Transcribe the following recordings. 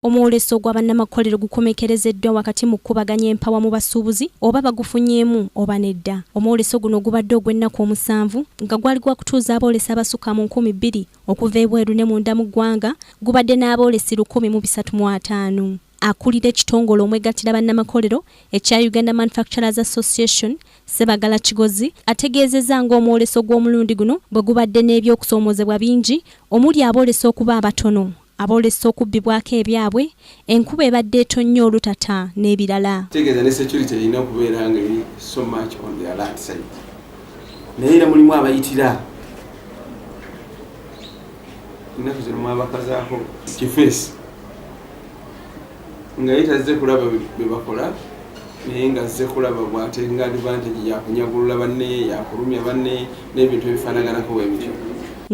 omwoleso gw'abannamakolero gukomekerezeddwa wakati mu kubaganya empawa mu basuubuzi oba bagufunyeemu oba nedda. Omwoleso guno gubadde ogw'ennaku 7 nga gwali gwa kutuuza aboolesi abasukka mu 2,000 okuva ebweru ne munda mu ggwanga, gubadde n'aboolesi 135. Akulira ekitongole omwegattira bannamakolero ekya Uganda Manufacturers Association Sebagala Kigozi ategeezezza ng'omwoleso gw'omulundi guno bwe gubadde n'ebyokusoomoozebwa bingi omuli aboolesi okuba abatono, aboolesi okubbibwako ebyabwe, enkuba ebadde etonnye olutata n'ebirala. Tegeeza ne security erina okubeera nga eri so much on the alert side. Naye era mulimu abayitira. Ennaku zino mwabakazaako kifeesi. Nga yitazze kulaba bye bakola naye nga azze kulaba bw'ate nga advantage yakunyagulula banne, yakulumya banne n'ebintu ebifaanaganako bwe bityo.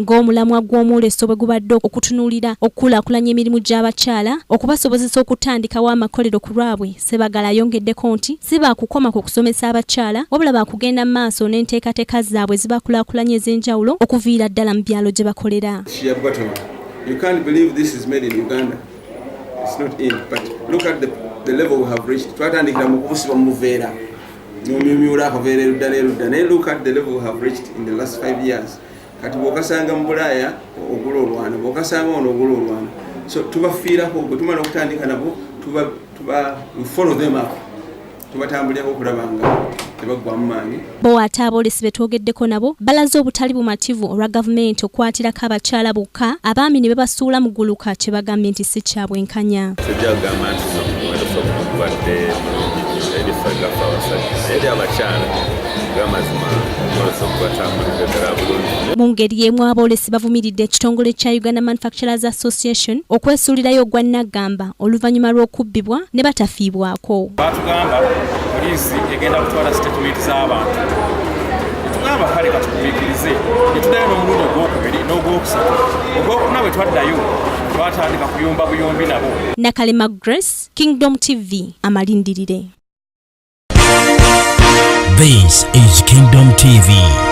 Ng'omulamwa gw'omwoleso bwe gubadde okutunuulira okukulaakulanya emirimu gy'abakyala okubasobozesa okutandikawo amakolero ku lwabwe, Sebagala ayongeddeko nti si baakukoma ku kusomesa abakyala wabula baakugenda mu maaso n'enteekateeka zaabwe zibakulaakulanya ez'enjawulo okuviira ddala mu byalo gye bakolera. You can't believe this is made in Uganda. It's not in, but look at the level we have reached. Look at the level we have reached in the last 5 years. Kati bw'okasanga mu Bulaaya ogula olwana, bw'okasanga ono ogula olwana. So tubafiirako bwe tumala okutandika nabo we follow them up. Tubatambulirako okulaba nga tebaggwa mu maanyi. Bo ate aboolesi be twogeddeko nabo balaze obutali bumativu olwa gavumenti okwatirako abakyala bokka abaami ne bebasuula mu gguluka kye bagambye nti si kya bwenkanya. Sijja kugamba nti omuwendo gw'obulwadde erifa gafa abasajja eri abakyala gamazima omwoleso gubatambulira ddala bulungi. Mu ngeri y'emu aboolesi bavumiridde ekitongole kya Uganda Manufacturers Association okwesuulirayo ogwa Nagamba oluvannyuma lw'okubbibwa ne batafiibwako. Batugamba poliisi egenda kutwala statement z'abantu. Tugamba kale katukumiikirize ne tuddayo n'omulundi ogwokubiri n'ogwokusatu. Ogwokuna bwe twaddayo twatandika kuyumba buyumbi nabo. Nakalema Grace, Kingdom TV, amalindirire. This is Kingdom TV.